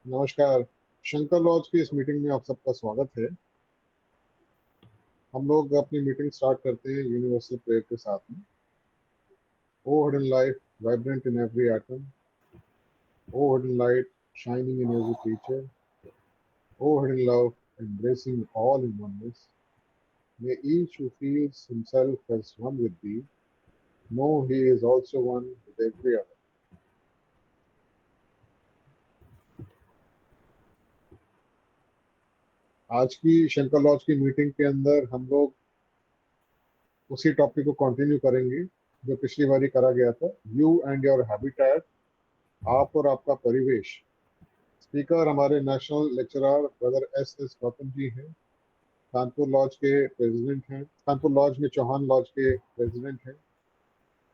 नमस्कार। शंकर लॉज की इस मीटिंग में आप सबका स्वागत है। हम लोग अपनी मीटिंग स्टार्ट करते हैं यूनिवर्सल प्रेयर के साथ में। O hidden light vibrant in every atom, O hidden light shining in every creature, O hidden love embracing all in oneness, may each who feels himself as one with thee know he is also one with every other. आज की Shankar laws की meeting के अंदर हम लोग उसी topic को continue करेंगे जो पिछली बारी करा गया था, यू एंड योर हैबिटेट, आप और आपका परिवेश। स्पीकर हमारे national lecturer brother S Gautam ji हैं। कानपुर लॉज के प्रेसिडेंट हैं, कानपुर लॉज में चौहान लॉज के प्रेसिडेंट हैं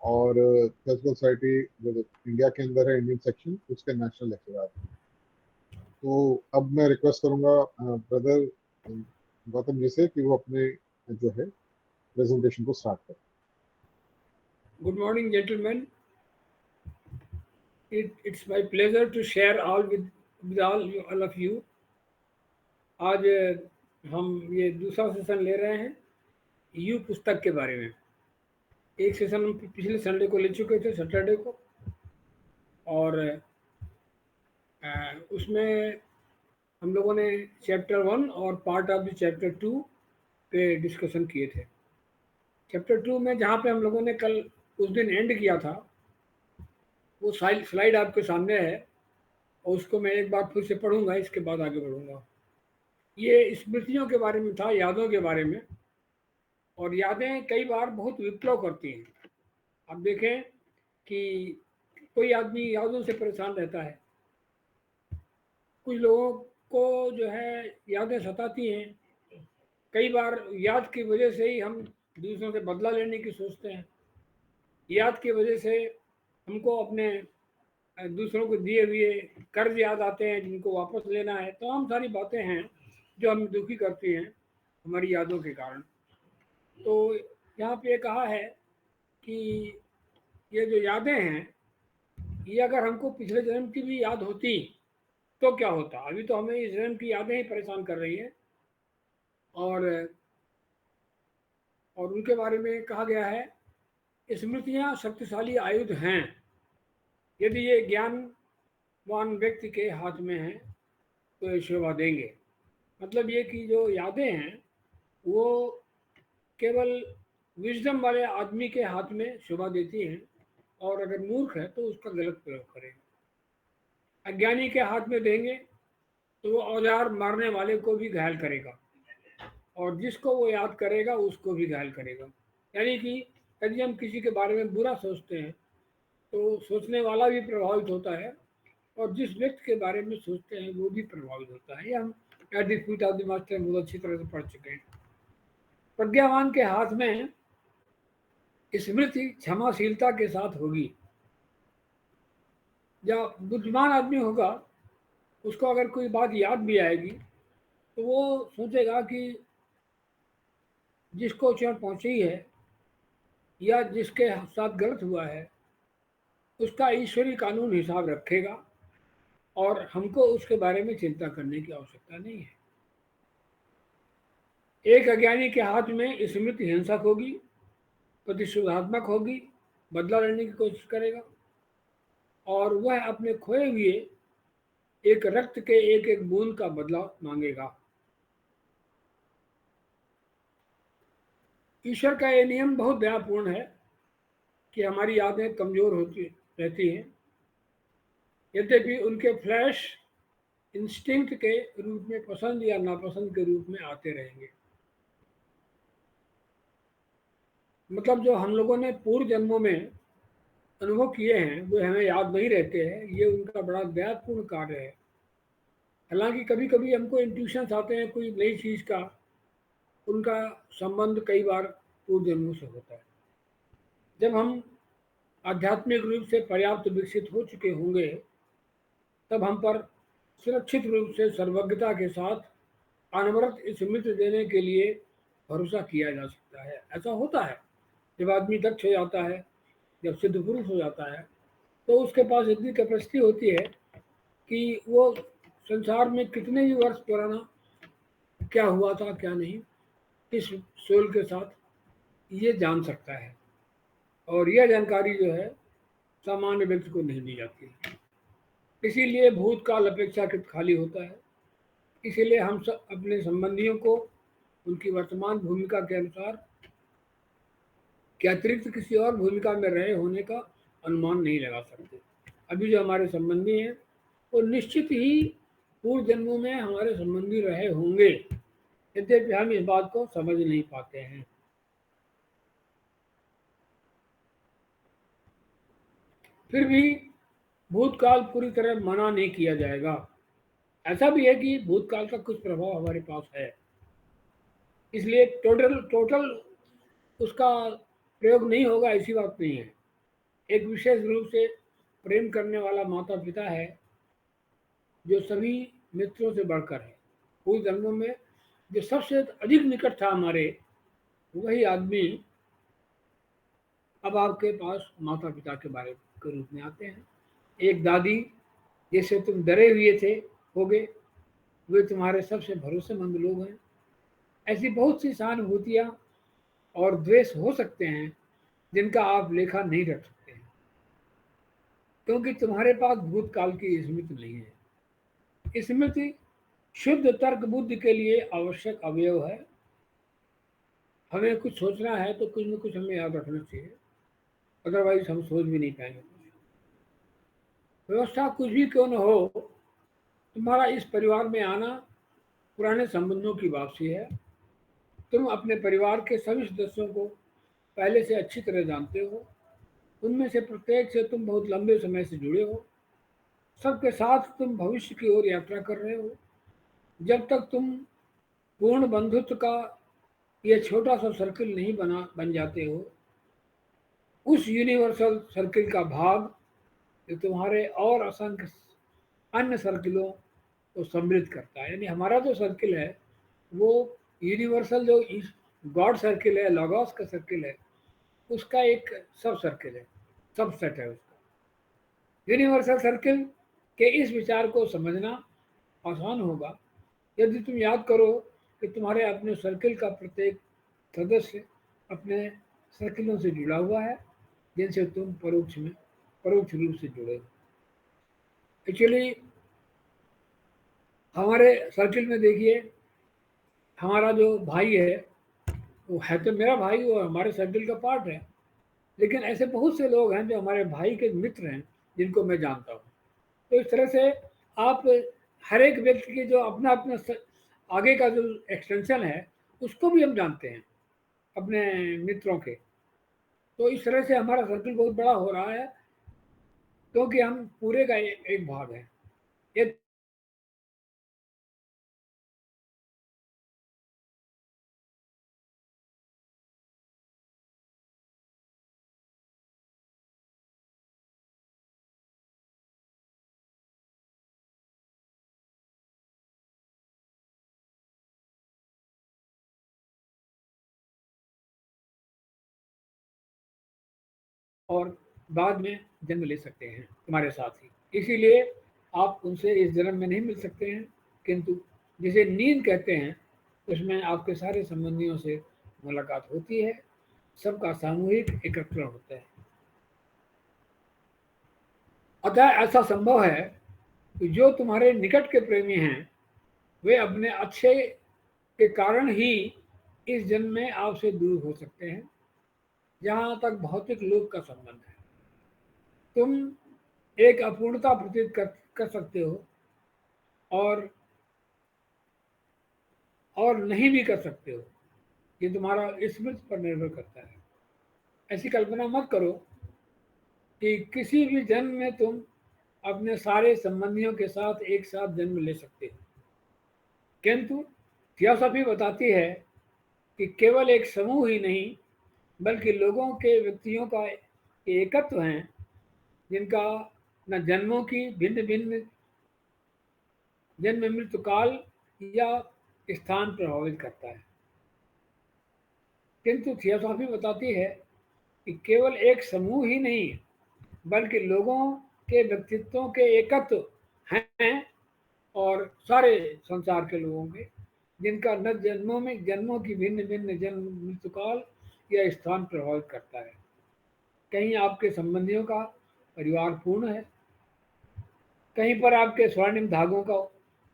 और फेस्टिवल सोसाइटी जो इंडिया के अंदर है, इंडियन सेक्शन, उसके नेशनल लेक्चरर हैं। तो अब मैं रिक्वेस्ट करूंगा ब्रदर गौतम जी से कि वो अपने जो है प्रेजेंटेशन को स्टार्ट करें। Good morning, gentlemen. It's my pleasure to share with all of you. आज हम ये दूसरा सेशन ले रहे हैं यू पुस्तक के बारे में। एक सेशन हम पिछले संडे को ले चुके थे, सैटरडे को, और उसमें हम लोगों ने चैप्टर 1 और पार्ट ऑफ द चैप्टर 2 पे डिस्कशन किए थे। चैप्टर 2 में जहाँ पे हम लोगों ने कल उस दिन एंड किया था, वो स्लाइड आपके सामने है और उसको मैं एक बार फिर से पढ़ूंगा, इसके बाद आगे बढ़ूंगा। ये स्मृतियों के बारे में था, यादों के बारे में। और यादें कई बार बहुत विप्लव करती हैं। आप देखें कि कोई आदमी यादों से परेशान रहता है, कुछ लोगों को जो है यादें सताती हैं। कई बार याद की वजह से ही हम दूसरों से बदला लेने की सोचते हैं। याद की वजह से हमको अपने दूसरों को दिए हुए कर्ज याद आते हैं जिनको वापस लेना है। तमाम सारी बातें हैं जो हमें दुखी करती हैं हमारी यादों के कारण। तो यहाँ पे कहा है कि ये जो यादें हैं, ये अगर हमको पिछले जन्म की भी याद होती तो क्या होता। अभी तो हमें इस जन्म की यादें ही परेशान कर रही हैं। और उनके बारे में कहा गया है, स्मृतियाँ शक्तिशाली आयुध हैं। यदि ये ज्ञानवान व्यक्ति के हाथ में हैं तो ये शोभा देंगे। मतलब ये कि जो यादें हैं वो केवल विजडम वाले आदमी के हाथ में शोभा देती हैं, और अगर मूर्ख है तो उसका गलत प्रयोग करेगा। अज्ञानी के हाथ में देंगे तो वो औजार मारने वाले को भी घायल करेगा, और जिसको वो याद करेगा उसको भी घायल करेगा। यानी कि यदि हम किसी के बारे में बुरा सोचते हैं तो सोचने वाला भी प्रभावित होता है, और जिस व्यक्ति के बारे में सोचते हैं वो भी प्रभावित होता है। ये हम at the feet of the master बहुत अच्छी तरह से पढ़ चुके हैं। प्रज्ञावान के हाथ में स्मृति क्षमाशीलता के साथ होगी। जब बुद्धिमान आदमी होगा, उसको अगर कोई बात याद भी आएगी तो वो सोचेगा कि जिसको चोट पहुंची है या जिसके साथ गलत हुआ है उसका ईश्वरी कानून हिसाब रखेगा, और हमको उसके बारे में चिंता करने की आवश्यकता नहीं है। एक अज्ञानी के हाथ में स्मृति हिंसक होगी, प्रतिशोधात्मक होगी, बदला लेने की कोशिश करेगा, और वह अपने खोए हुए एक रक्त के एक एक बूंद का बदला मांगेगा। ईश्वर का ये नियम बहुत दयापूर्ण है कि हमारी यादें कमजोर होती रहती हैं, यद्यपि उनके फ्लैश इंस्टिंक्ट के रूप में पसंद या नापसंद के रूप में आते रहेंगे। मतलब जो हम लोगों ने पूर्व जन्मों में अनुभव किए हैं वो हमें याद नहीं रहते हैं। ये उनका बड़ा दयापूर्ण कार्य है। हालांकि कभी कभी हमको इंट्यूशंस आते हैं कोई नई चीज़ का, उनका संबंध कई बार पूर्व जन्मों से होता है। जब हम आध्यात्मिक रूप से पर्याप्त विकसित हो चुके होंगे तब हम पर सुरक्षित रूप से सर्वज्ञता के साथ अनवरत स्मृति देने के लिए भरोसा किया जा सकता है। ऐसा होता है जब आदमी दक्ष हो जाता है, जब सिद्ध पुरुष हो जाता है, तो उसके पास इतनी कैपेसिटी होती है कि वो संसार में कितने ही वर्ष पुराना क्या हुआ था क्या नहीं, इस सोल के साथ ये जान सकता है। और यह जानकारी जो है सामान्य व्यक्ति को नहीं दी जाती। इसीलिए भूतकाल अपेक्षाकृत खाली होता है। इसीलिए हम सब अपने संबंधियों को उनकी वर्तमान भूमिका के अनुसार के अतिरिक्त किसी और भूमिका में रहे होने का अनुमान नहीं लगा सकते। अभी जो हमारे संबंधी हैं वो निश्चित ही पूर्व जन्मों में हमारे संबंधी रहे होंगे, यद्यपि हम इस बात को समझ नहीं पाते हैं। फिर भी भूतकाल पूरी तरह मना नहीं किया जाएगा। ऐसा भी है कि भूतकाल का कुछ प्रभाव हमारे पास है, इसलिए टोटल टोटल उसका प्रयोग नहीं होगा ऐसी बात नहीं है। एक विशेष रूप से प्रेम करने वाला माता पिता है जो सभी मित्रों से बढ़कर है। पूर्व जन्मों में जो सबसे अधिक निकट था हमारे, वही आदमी अब आपके पास माता पिता के बारे के रूप में आते हैं। एक दादी जैसे तुम डरे हुए थे होगे, वे तुम्हारे सबसे भरोसेमंद लोग हैं। ऐसी बहुत सी सहानुभूतियाँ और द्वेष हो सकते हैं जिनका आप लेखा नहीं रख सकते हैं, क्योंकि तुम्हारे पास भूतकाल की स्मृति नहीं है। स्मृति शुद्ध तर्क बुद्धि के लिए आवश्यक अवयव है। हमें कुछ सोचना है तो कुछ न कुछ हमें याद रखना चाहिए, अदरवाइज हम सोच भी नहीं पाएंगे। व्यवस्था कुछ भी क्यों न हो, तुम्हारा इस परिवार में आना पुराने संबंधों की वापसी है। तुम अपने परिवार के सभी सदस्यों को पहले से अच्छी तरह जानते हो। उनमें से प्रत्येक से तुम बहुत लंबे समय से जुड़े हो। सबके साथ तुम भविष्य की ओर यात्रा कर रहे हो। जब तक तुम पूर्ण बंधुत्व का ये छोटा सा सर्किल नहीं बन जाते हो, उस यूनिवर्सल सर्किल का भाग जो तुम्हारे और असंख्य अन्य सर्किलों को सम्मिलित करता है। यानी हमारा जो सर्किल है वो यूनिवर्सल जो गॉड सर्किल है, लॉगोस का सर्किल है, उसका एक सब सर्किल है, सबसेट है उसका। यूनिवर्सल सर्किल के इस विचार को समझना आसान होगा यदि तुम याद करो कि तुम्हारे अपने सर्किल का प्रत्येक सदस्य अपने सर्किलों से जुड़ा हुआ है जिनसे तुम परोक्ष रूप से जुड़े हो। एक्चुअली हमारे सर्किल में देखिए, हमारा जो भाई है वो है तो मेरा भाई, वो हमारे सर्किल का पार्ट है। लेकिन ऐसे बहुत से लोग हैं जो हमारे भाई के मित्र हैं जिनको मैं जानता हूँ। तो इस तरह से आप हर एक व्यक्ति की जो अपना अपना आगे का जो एक्सटेंशन है उसको भी हम जानते हैं अपने मित्रों के। तो इस तरह से हमारा सर्किल बहुत बड़ा हो रहा है क्योंकि हम पूरे का एक भाग है। ये और बाद में जन्म ले सकते हैं तुम्हारे साथ ही। इसीलिए आप उनसे इस जन्म में नहीं मिल सकते हैं, किंतु जिसे नींद कहते हैं उसमें आपके सारे संबंधियों से मुलाकात होती है, सबका सामूहिक एकत्रण होता है। अतः ऐसा संभव है कि जो तुम्हारे निकट के प्रेमी हैं वे अपने अच्छे के कारण ही इस जन्म में आपसे दूर हो सकते हैं। जहाँ तक भौतिक लोक का संबंध है, तुम एक अपूर्णता प्रतीत कर सकते हो और नहीं भी कर सकते हो। ये तुम्हारा स्मृति पर निर्भर करता है। ऐसी कल्पना मत करो कि किसी भी जन्म में तुम अपने सारे संबंधियों के साथ एक साथ जन्म ले सकते हो, किंतु थियोसॉफी बताती है कि केवल एक समूह ही नहीं बल्कि लोगों के व्यक्तियों का एकत्व हैं जिनका न जन्मों की भिन्न भिन्न जन्म मृत्यु काल या स्थान प्रभावित करता है। किंतु थियोसॉफी बताती है कि केवल एक समूह ही नहीं बल्कि लोगों के व्यक्तित्वों के एकत्व हैं और सारे संसार के लोगों के, जिनका न जन्मों की भिन्न भिन्न जन्म मृत्युकाल या स्थान प्रभावित करता है। कहीं आपके संबंधियों का परिवार पूर्ण है, कहीं पर आपके स्वर्णिम धागों का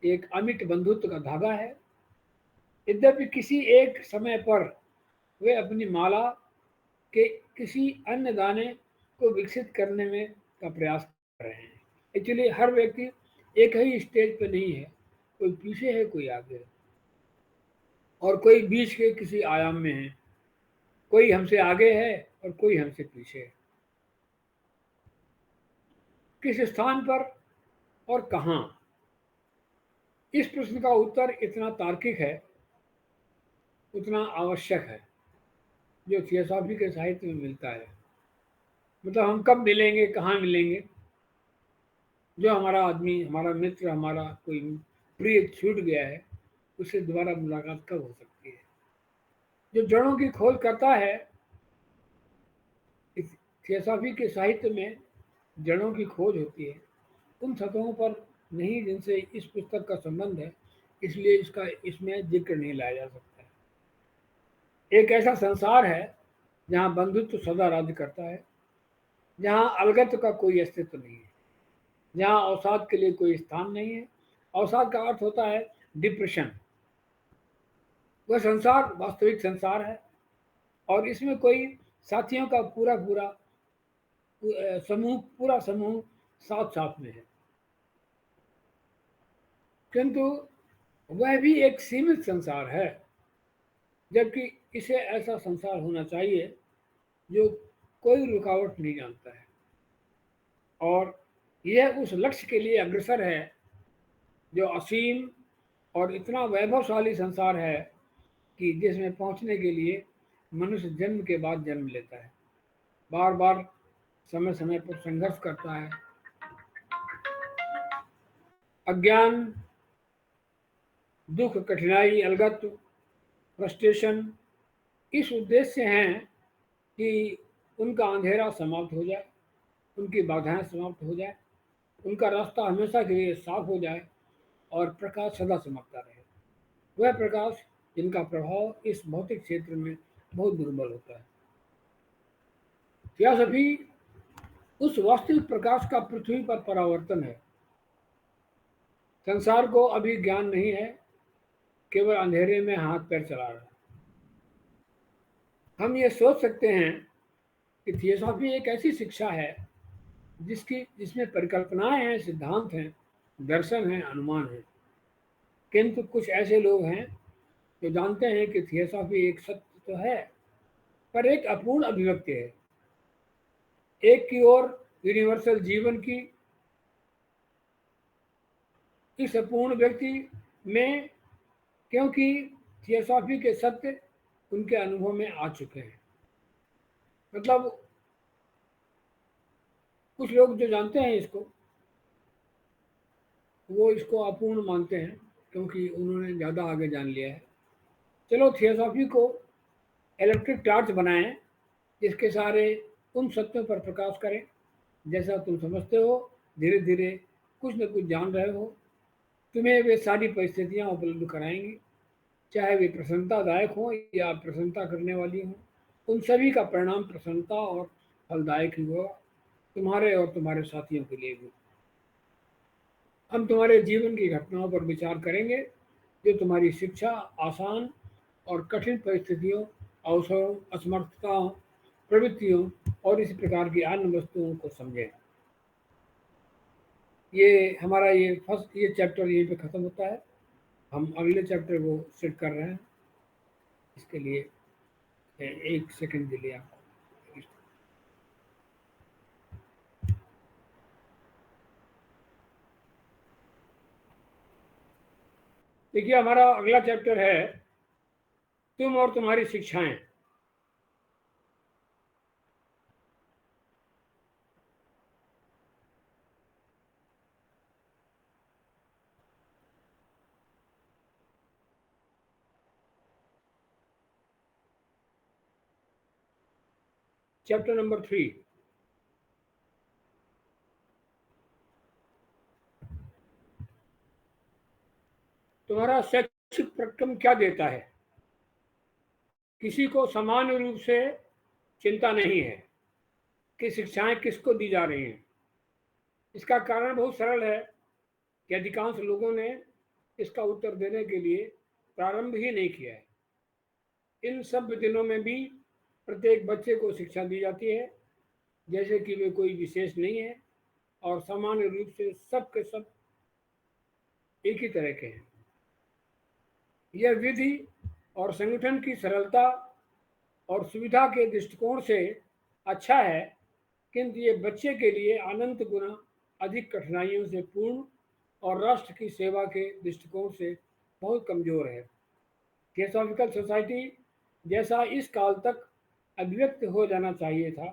एक अमिट बंधुत्व का धागा है। यद्यपि किसी एक समय पर वे अपनी माला के किसी अन्य दाने को विकसित करने में का प्रयास कर रहे हैं। एक्चुअली हर व्यक्ति एक ही स्टेज पे नहीं है, कोई पीछे है, कोई आगे है, और कोई बीच के किसी आयाम में है, कोई हमसे आगे है और कोई हमसे पीछे है। किस स्थान पर और कहाँ, इस प्रश्न का उत्तर इतना तार्किक है, उतना आवश्यक है, जो थियोसॉफी के साहित्य में मिलता है। मतलब हम कब मिलेंगे, कहाँ मिलेंगे, जो हमारा आदमी, हमारा मित्र, हमारा कोई प्रिय छूट गया है, उससे दोबारा मुलाकात कब हो सकती है। जो जड़ों की खोज करता है, इस थियोसॉफी के साहित्य में जड़ों की खोज होती है उन सतहों पर नहीं जिनसे इस पुस्तक का संबंध है, इसलिए इसका इसमें जिक्र नहीं लाया जा सकता है। एक ऐसा संसार है जहाँ बंधुत्व सदा राज्य करता है, जहाँ अलगत्व का कोई अस्तित्व नहीं है, जहाँ अवसाद के लिए कोई स्थान नहीं है। अवसाद का अर्थ होता है डिप्रेशन। वह संसार वास्तविक संसार है और इसमें कोई साथियों का पूरा समूह साथ साथ में है, किंतु वह भी एक सीमित संसार है, जबकि इसे ऐसा संसार होना चाहिए जो कोई रुकावट नहीं जानता है और यह उस लक्ष्य के लिए अग्रसर है जो असीम और इतना वैभवशाली संसार है कि जिसमें पहुंचने के लिए मनुष्य जन्म के बाद जन्म लेता है, बार बार समय समय पर संघर्ष करता है। अज्ञान, दुख, कठिनाई, अलगत्व, फ्रस्ट्रेशन इस उद्देश्य से हैं कि उनका अंधेरा समाप्त हो जाए, उनकी बाधाएं समाप्त हो जाए, उनका रास्ता हमेशा के लिए साफ हो जाए और प्रकाश सदा चमकता रहे। वह प्रकाश जिनका प्रभाव इस भौतिक क्षेत्र में बहुत दुर्बल होता है। थियोसॉफी उस वास्तविक प्रकाश का पृथ्वी पर परावर्तन है। संसार को अभी ज्ञान नहीं है, केवल अंधेरे में हाथ पैर चला रहा है। हम ये सोच सकते हैं कि थियोसॉफी एक ऐसी शिक्षा है जिसमें परिकल्पनाएं हैं, सिद्धांत हैं, दर्शन हैं, अनुमान हैं। किंतु कुछ ऐसे लोग हैं जो जानते हैं कि थियोसॉफी एक सत्य तो है, पर एक अपूर्ण अभिव्यक्ति है। एक की ओर यूनिवर्सल जीवन की इस अपूर्ण व्यक्ति में, क्योंकि थियोसॉफी के सत्य उनके अनुभव में आ चुके हैं। मतलब कुछ लोग जो जानते हैं इसको, वो इसको अपूर्ण मानते हैं क्योंकि उन्होंने ज़्यादा आगे जान लिया है। चलो थियोसॉफी को इलेक्ट्रिक टॉर्च बनाएं जिसके सारे उन सत्यों पर प्रकाश करें जैसा तुम समझते हो, धीरे धीरे कुछ न कुछ जान रहे हो। तुम्हें वे सारी परिस्थितियाँ उपलब्ध कराएंगी, चाहे वे प्रसन्नतादायक हों या प्रसन्नता करने वाली हों। उन सभी का परिणाम प्रसन्नता और फलदायक ही होगा, तुम्हारे और तुम्हारे साथियों के लिए भी। हम तुम्हारे जीवन की घटनाओं पर विचार करेंगे जो तुम्हारी शिक्षा, आसान और कठिन परिस्थितियों, अवसरों, असमर्थताओं, प्रवृत्तियों और इसी प्रकार की अन्य वस्तुओं को समझें। ये हमारा ये चैप्टर यहीं पे ख़त्म होता है। हम अगले चैप्टर को सेट कर रहे हैं। इसके लिए एक सेकंड के लिए आपको देखिए, हमारा अगला चैप्टर है तुम और तुम्हारी शिक्षाएं। Chapter number 3। तुम्हारा शैक्षिक प्रक्रम क्या देता है। किसी को समान रूप से चिंता नहीं है कि शिक्षाएं किसको दी जा रही हैं। इसका कारण बहुत सरल है कि अधिकांश लोगों ने इसका उत्तर देने के लिए प्रारंभ ही नहीं किया है। इन सब दिनों में भी प्रत्येक बच्चे को शिक्षा दी जाती है जैसे कि वे कोई विशेष नहीं है और सामान्य रूप से सब के सब एक ही तरह के हैं। यह विधि और संगठन की सरलता और सुविधा के दृष्टिकोण से अच्छा है, किंतु ये बच्चे के लिए अनंत गुना अधिक कठिनाइयों से पूर्ण और राष्ट्र की सेवा के दृष्टिकोण से बहुत कमजोर है। थियोसॉफिकल सोसाइटी जैसा इस काल तक अभिव्यक्त हो जाना चाहिए था,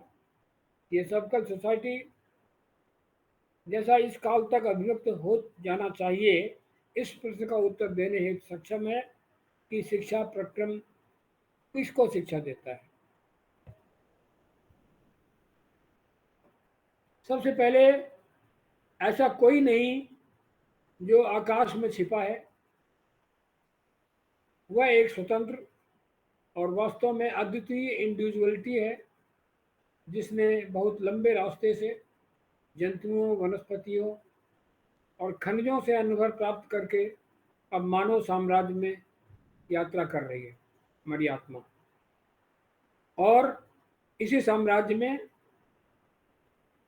थियोसॉफिकल सोसाइटी जैसा इस काल तक अभिव्यक्त हो जाना चाहिए, इस प्रश्न का उत्तर देने हेतु सक्षम है कि शिक्षा प्रक्रम किसको शिक्षा देता है। सबसे पहले ऐसा कोई नहीं जो आकाश में छिपा है। वह एक स्वतंत्र और वास्तव में अद्वितीय इंडिविजुअलिटी है जिसने बहुत लंबे रास्ते से जंतुओं, वनस्पतियों और खनिजों से अनुभव प्राप्त करके अब मानव साम्राज्य में यात्रा कर रही है हमारी आत्मा, और इसी साम्राज्य में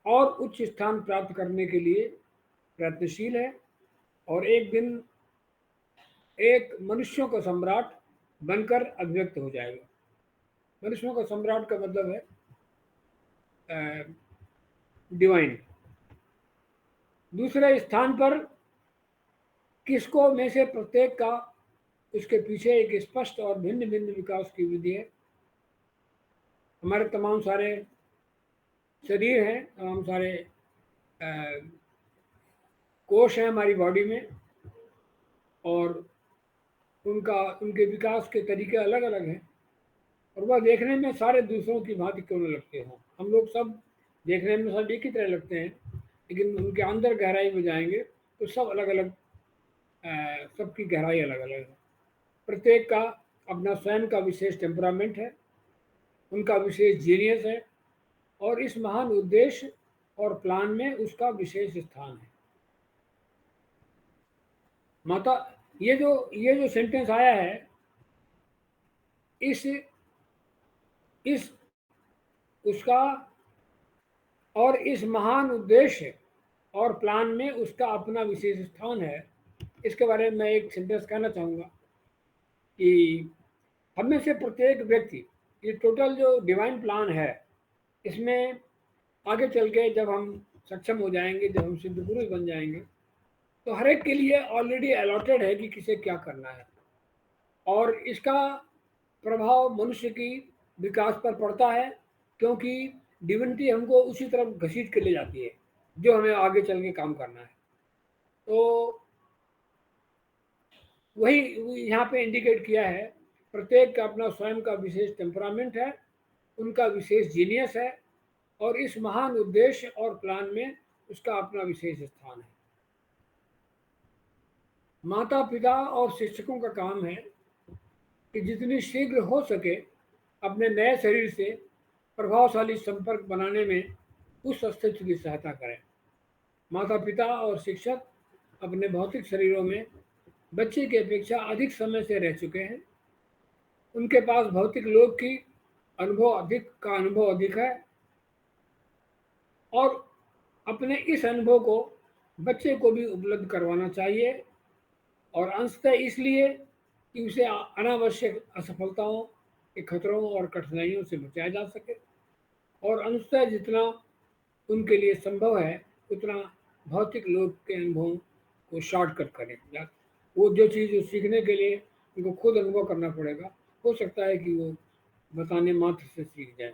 और उच्च स्थान प्राप्त करने के लिए प्रयत्नशील है और एक दिन एक मनुष्यों का सम्राट बनकर अभिव्यक्त हो जाएगा। मनुष्यों का सम्राट का मतलब है डिवाइन। दूसरे स्थान पर किसको में से प्रत्येक का उसके पीछे एक स्पष्ट और भिन्न भिन्न विकास की विधि है। हमारे तमाम सारे शरीर हैं, तमाम सारे कोश हैं हमारी बॉडी में, और उनके विकास के तरीके अलग अलग हैं और वह देखने में सारे दूसरों की भांति क्यों न लगते हों। हम लोग सब देखने में सब एक ही तरह लगते हैं, लेकिन उनके अंदर गहराई में जाएंगे तो सब अलग अलग, सबकी गहराई अलग अलग है। प्रत्येक का अपना स्वयं का विशेष टेम्परामेंट है, उनका विशेष जीनियस है और इस महान उद्देश्य और प्लान में उसका विशेष स्थान है। माता, ये जो सेंटेंस आया है, इस उसका और इस महान उद्देश्य और प्लान में उसका अपना विशेष स्थान है, इसके बारे में मैं एक सेंटेंस कहना चाहूँगा कि हम में से प्रत्येक व्यक्ति, ये टोटल जो डिवाइन प्लान है, इसमें आगे चल के जब हम सक्षम हो जाएंगे, जब हम सिद्ध पुरुष बन जाएंगे, तो हर एक के लिए ऑलरेडी अलॉटेड है कि किसे क्या करना है, और इसका प्रभाव मनुष्य की विकास पर पड़ता है, क्योंकि डिविनिटी हमको उसी तरफ घसीट के ले जाती है जो हमें आगे चल के काम करना है। तो वही यहाँ पे इंडिकेट किया है, प्रत्येक का अपना स्वयं का विशेष टेम्परामेंट है, उनका विशेष जीनियस है और इस महान उद्देश्य और प्लान में उसका अपना विशेष स्थान है। माता पिता और शिक्षकों का काम है कि जितनी शीघ्र हो सके अपने नए शरीर से प्रभावशाली संपर्क बनाने में उस अस्तित्व की सहायता करें। माता पिता और शिक्षक अपने भौतिक शरीरों में बच्चे की अपेक्षा अधिक समय से रह चुके हैं, उनके पास भौतिक लोक की अनुभव अधिक है और अपने इस अनुभव को बच्चे को भी उपलब्ध करवाना चाहिए, और अंशतः इसलिए कि उसे अनावश्यक असफलताओं के खतरों और कठिनाइयों से बचाया जा सके, और अंशतः जितना उनके लिए संभव है उतना भौतिक लोक के अनुभवों को शॉर्टकट करें। वो जो चीज़ सीखने के लिए उनको खुद अनुभव करना पड़ेगा, हो सकता है कि वो बताने मात्र से सीख जाए,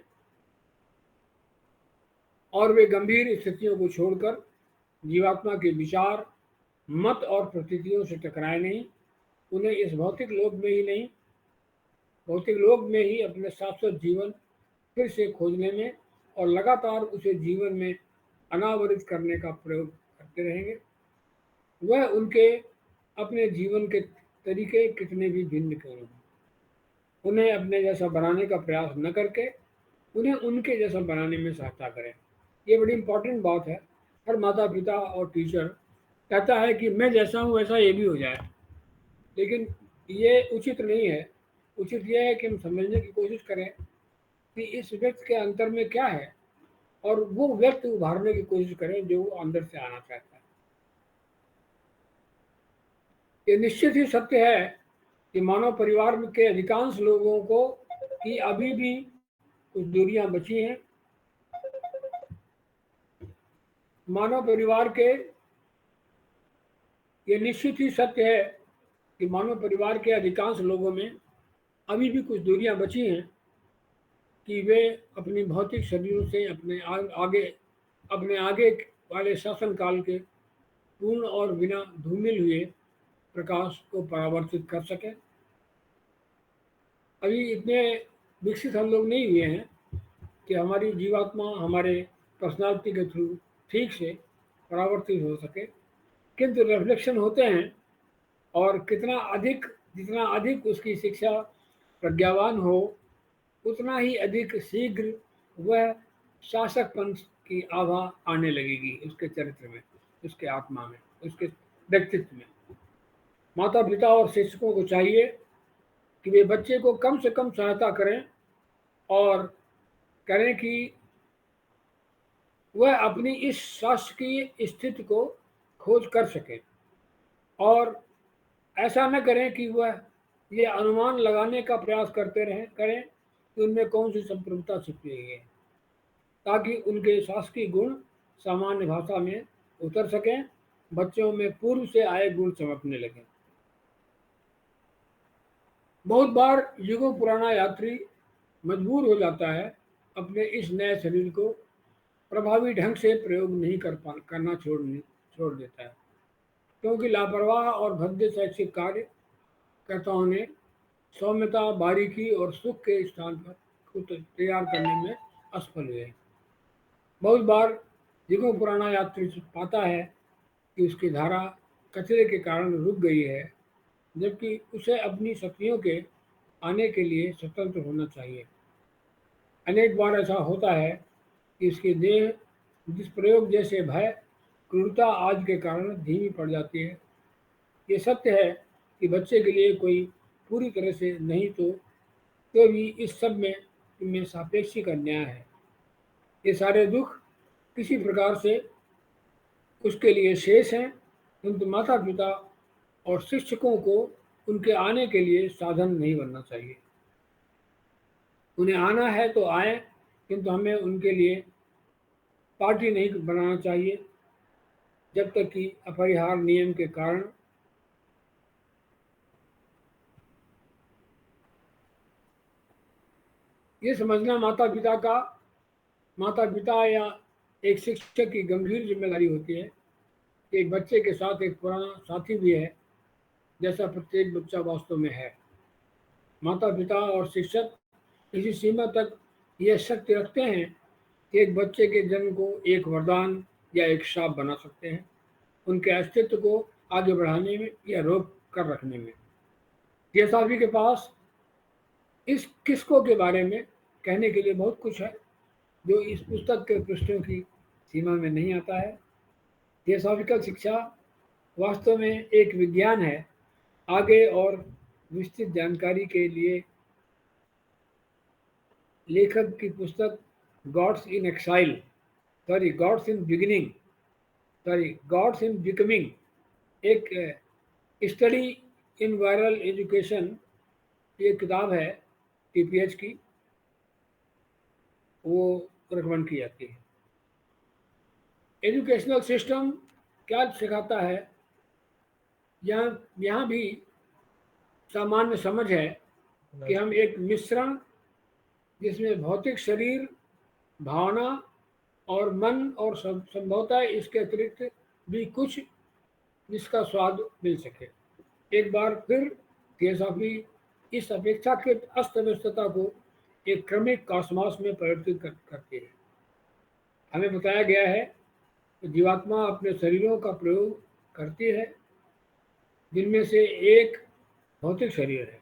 और वे गंभीर स्थितियों को छोड़कर जीवात्मा के विचार, मत और प्रतीतियों से टकराए नहीं। उन्हें इस भौतिक लोक में ही अपने शाश्वत जीवन फिर से खोजने में और लगातार उसे जीवन में अनावरित करने का प्रयोग करते रहेंगे। वह उनके अपने जीवन के तरीके कितने भी भिन्न क्यों न हों। उन्हें अपने जैसा बनाने का प्रयास न करके उन्हें उनके जैसा बनाने में सहायता करें। ये बड़ी इम्पोर्टेंट बात है। हर माता पिता और टीचर कहता है कि मैं जैसा हूँ वैसा ये भी हो जाए, लेकिन ये उचित नहीं है। उचित ये है कि हम समझने की कोशिश करें कि इस व्यक्ति के अंतर में क्या है और वो व्यक्ति उभारने की कोशिश करें जो वो अंदर से आना चाहता है। ये निश्चित ही सत्य है कि मानव परिवार के अधिकांश लोगों को की अभी भी कुछ दूरियां बची हैं। मानव परिवार के ये निश्चित ही सत्य है कि मानव परिवार के अधिकांश लोगों में अभी भी कुछ दूरियां बची हैं कि वे अपनी भौतिक शरीरों से अपने आगे वाले शासन काल के पूर्ण और बिना धूमिल हुए प्रकाश को परावर्तित कर सकें। अभी इतने विकसित हम लोग नहीं हुए हैं कि हमारी जीवात्मा हमारे पर्सनालिटी के थ्रू ठीक से परावर्तित हो सके, किंतु रिफ्लेक्शन होते हैं और जितना अधिक उसकी शिक्षा प्रज्ञावान हो उतना ही अधिक शीघ्र वह शासकपन की आभा आने लगेगी उसके चरित्र में, उसके आत्मा में, उसके व्यक्तित्व में। माता पिता और शिक्षकों को चाहिए कि वे बच्चे को कम से कम सहायता करें और करें कि वह अपनी इस शासकीय स्थिति को खोज कर सके, और ऐसा न करें कि वह ये अनुमान लगाने का प्रयास करें कि उनमें कौन सी संप्रभुता छिपी हुई है, ताकि उनके शासकीय गुण सामान्य भाषा में उतर सकें, बच्चों में पूर्व से आए गुण चमकने लगें। बहुत बार युगों पुराना यात्री मजबूर हो जाता है अपने इस नए शरीर को प्रभावी ढंग से प्रयोग नहीं करना छोड़ देता है, क्योंकि लापरवाह और भद्दे शैक्षिक कार्यकर्ताओं ने सौम्यता, बारीकी और सुख के स्थान पर खुद तैयार करने में असफल हुए। बहुत बार युगों पुराना यात्री पाता है कि उसकी धारा कचरे के कारण रुक गई है, जबकि उसे अपनी शक्तियों के आने के लिए स्वतंत्र होना चाहिए। अनेक बार ऐसा होता है कि इसकी देह जिस प्रयोग जैसे भय, क्रूरता आदि के कारण धीमी पड़ जाती है। ये सत्य है कि बच्चे के लिए कोई पूरी तरह से नहीं तो भी इस सब में इनमें सापेक्षिक अन्याय है। ये सारे दुख किसी प्रकार से उसके लिए शेष हैं, किंतु माता पिता और शिक्षकों को उनके आने के लिए साधन नहीं बनना चाहिए। उन्हें आना है तो आए, किंतु हमें उनके लिए पार्टी नहीं बनाना चाहिए जब तक कि अपरिहार्य नियम के कारण ये समझना माता पिता या एक शिक्षक की गंभीर जिम्मेदारी होती है कि एक बच्चे के साथ एक पुराना साथी भी है, जैसा प्रत्येक बच्चा वास्तव में है। माता पिता और शिक्षक किसी सीमा तक यह शक्ति रखते हैं कि एक बच्चे के जन्म को एक वरदान या एक शाप बना सकते हैं, उनके अस्तित्व को आगे बढ़ाने में या रोक कर रखने में। थियोसॉफी के पास इस किस्कों के बारे में कहने के लिए बहुत कुछ है जो इस पुस्तक के पृष्ठों की सीमा में नहीं आता है। थियोसॉफिकल शिक्षा वास्तव में एक विज्ञान है। आगे और विस्तृत जानकारी के लिए लेखक की पुस्तक gods in exile gods in becoming, एक स्टडी इन वायरल एजुकेशन, ये किताब है टीपीएच की, वो रिकमेंड की जाती है। एजुकेशनल सिस्टम क्या सिखाता है, यहाँ भी सामान्य समझ है कि हम एक मिश्रण जिसमें भौतिक शरीर, भावना और मन और संभवतः इसके अतिरिक्त भी कुछ जिसका स्वाद मिल सके। एक बार फिर थियोसॉफी इस अपेक्षाकृत अस्त व्यस्तता को एक क्रमिक कॉस्मॉस में परिवर्तित करती है। हमें बताया गया है कि जीवात्मा अपने शरीरों का प्रयोग करती है, जिनमें से एक भौतिक शरीर है,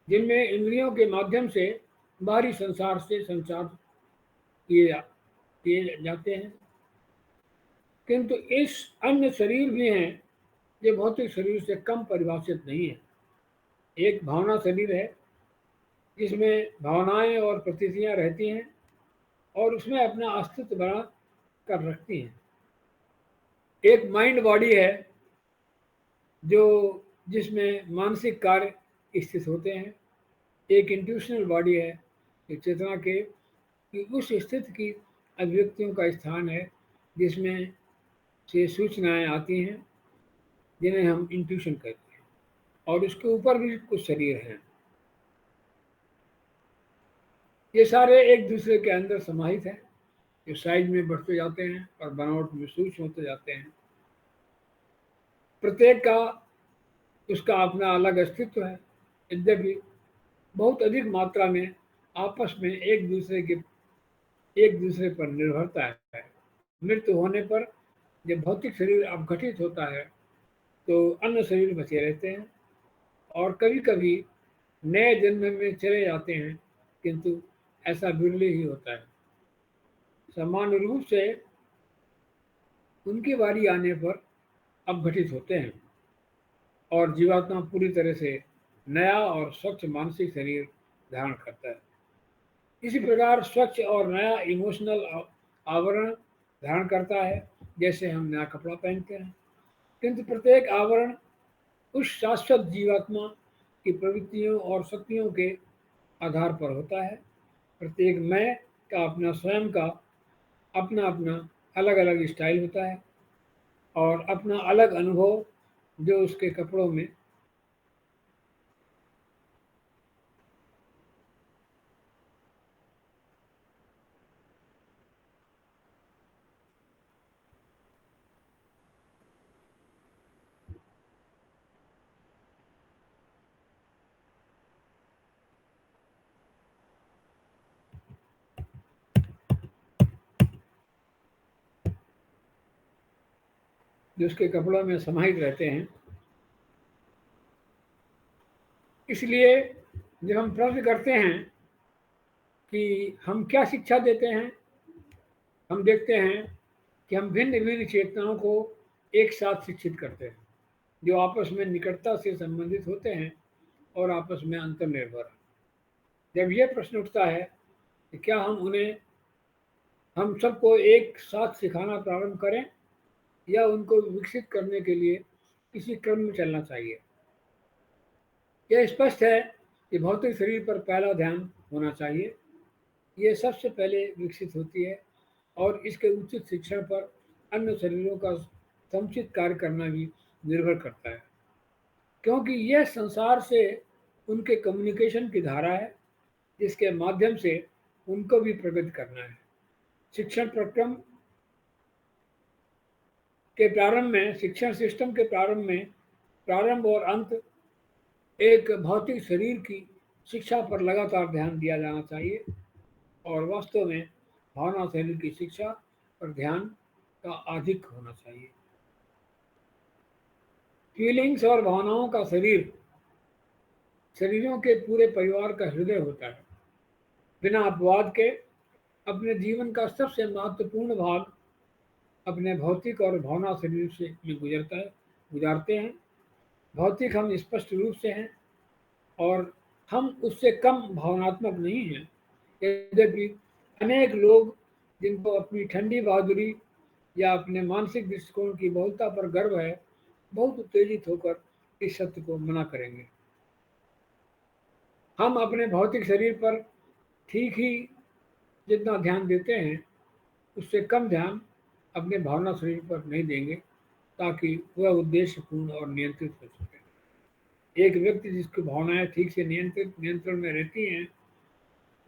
जिनमें इंद्रियों के माध्यम से बाहरी संसार से संचार किए जाते हैं। किंतु इस अन्य शरीर भी हैं जो भौतिक शरीर से कम परिभाषित नहीं है। एक भावना शरीर है जिसमें भावनाएं और प्रतीतियां रहती हैं और उसमें अपना अस्तित्व बना कर रखती हैं। एक माइंड बॉडी है जो जिसमें मानसिक कार्य स्थित होते हैं। एक इंट्यूशनल बॉडी है जो चेतना के कि उस स्थिति की अभिव्यक्तियों का स्थान है जिसमें से सूचनाएं आती हैं, जिन्हें हम इंट्यूशन कहते हैं। और उसके ऊपर भी कुछ शरीर हैं। ये सारे एक दूसरे के अंदर समाहित हैं, जो साइज में बढ़ते जाते हैं और बनावट में सूक्ष्म होते जाते हैं। प्रत्येक का उसका अपना अलग अस्तित्व है, यद्यपि बहुत अधिक मात्रा में आपस में एक दूसरे पर निर्भरता है। मृत्यु होने पर जब भौतिक शरीर अपघटित होता है तो अन्य शरीर बचे रहते हैं और कभी कभी नए जन्म में चले जाते हैं, किंतु ऐसा विरले ही होता है। सामान्य रूप से उनकी बारी आने पर अपघटित होते हैं और जीवात्मा पूरी तरह से नया और स्वच्छ मानसिक शरीर धारण करता है। इसी प्रकार स्वच्छ और नया इमोशनल आवरण धारण करता है, जैसे हम नया कपड़ा पहनते हैं। किंतु प्रत्येक आवरण उस शाश्वत जीवात्मा की प्रवृत्तियों और शक्तियों के आधार पर होता है। प्रत्येक मैं का अपना स्वयं का अपना अपना अलग अलग स्टाइल होता है और अपना अलग अनुभव जो उसके कपड़ों में समाहित रहते हैं। इसलिए जब हम प्रश्न करते हैं कि हम क्या शिक्षा देते हैं, हम देखते हैं कि हम भिन्न भिन्न चेतनाओं को एक साथ शिक्षित करते हैं, जो आपस में निकटता से संबंधित होते हैं और आपस में अंतर्निर्भर हैं। जब यह प्रश्न उठता है कि क्या हम सबको एक साथ सिखाना प्रारंभ करें या उनको विकसित करने के लिए किसी क्रम में चलना चाहिए। यह स्पष्ट है कि भौतिक शरीर पर पहला ध्यान होना चाहिए। ये सबसे पहले विकसित होती है और इसके उचित शिक्षण पर अन्य शरीरों का समुचित कार्य करना भी निर्भर करता है, क्योंकि यह संसार से उनके कम्युनिकेशन की धारा है जिसके माध्यम से उनको भी प्रगति करना है। शिक्षण प्रक्रम के प्रारंभ में, शिक्षण सिस्टम के प्रारंभ और अंत एक भौतिक शरीर की शिक्षा पर लगातार ध्यान दिया जाना चाहिए और वास्तव में भावना शरीर की शिक्षा पर ध्यान का अधिक होना चाहिए। फीलिंग्स और भावनाओं का शरीर शरीरों के पूरे परिवार का हृदय होता है। बिना अपवाद के अपने जीवन का सबसे महत्वपूर्ण भाग अपने भौतिक और भावना शरीर से में गुजारते हैं। भौतिक हम स्पष्ट रूप से हैं और हम उससे कम भावनात्मक नहीं हैं। यद्यपि अनेक लोग जिनको अपनी ठंडी बहादुरी या अपने मानसिक दृष्टिकोण की बहुलता पर गर्व है, बहुत उत्तेजित होकर इस सत्य को मना करेंगे। हम अपने भौतिक शरीर पर ठीक ही जितना ध्यान देते हैं, उससे कम ध्यान अपने भावना शरीर पर नहीं देंगे, ताकि वह उद्देश्यपूर्ण और नियंत्रित हो सके। एक व्यक्ति जिसकी भावनाएं ठीक से नियंत्रण में रहती हैं,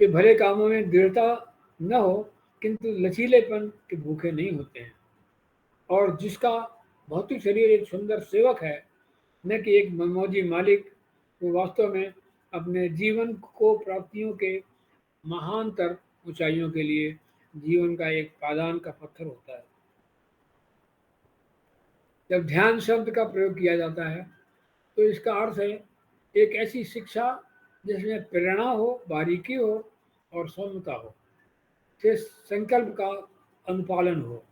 वे भले कामों में दृढ़ता न हो किंतु लचीलेपन के भूखे नहीं होते हैं। और जिसका भौतिक शरीर एक सुंदर सेवक है, न कि एक मनमौजी मालिक, वो वास्तव में अपने जीवन को प्राप्तियों के महानतर ऊंचाइयों के लिए जीवन का एक पादान का पत्थर होता है। जब ध्यान शब्द का प्रयोग किया जाता है तो इसका अर्थ है एक ऐसी शिक्षा जिसमें प्रेरणा हो, बारीकी हो और सौम्यता हो, से संकल्प का अनुपालन हो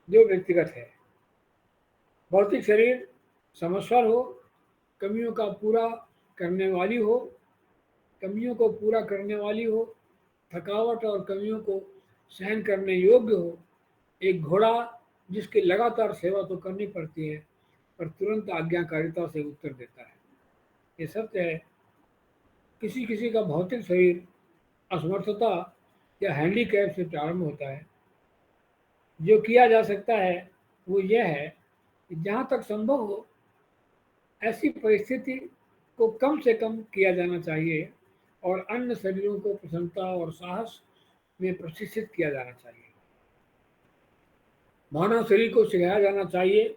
जो व्यक्तिगत है। भौतिक शरीर समस्वर हो, कमियों का पूरा करने वाली हो, कमियों को पूरा करने वाली हो, थकावट और कमियों को सहन करने योग्य हो। एक घोड़ा जिसकी लगातार सेवा तो करनी पड़ती है पर तुरंत आज्ञाकारिता से उत्तर देता है। ये सत्य है। किसी किसी का भौतिक शरीर असमर्थता या हैंडीकैप से प्रारंभ होता है। जो किया जा सकता है वो यह है कि जहाँ तक संभव हो ऐसी परिस्थिति को कम से कम किया जाना चाहिए और अन्य शरीरों को प्रसन्नता और साहस में प्रशिक्षित किया जाना चाहिए। मानव शरीर को सिखाया जाना चाहिए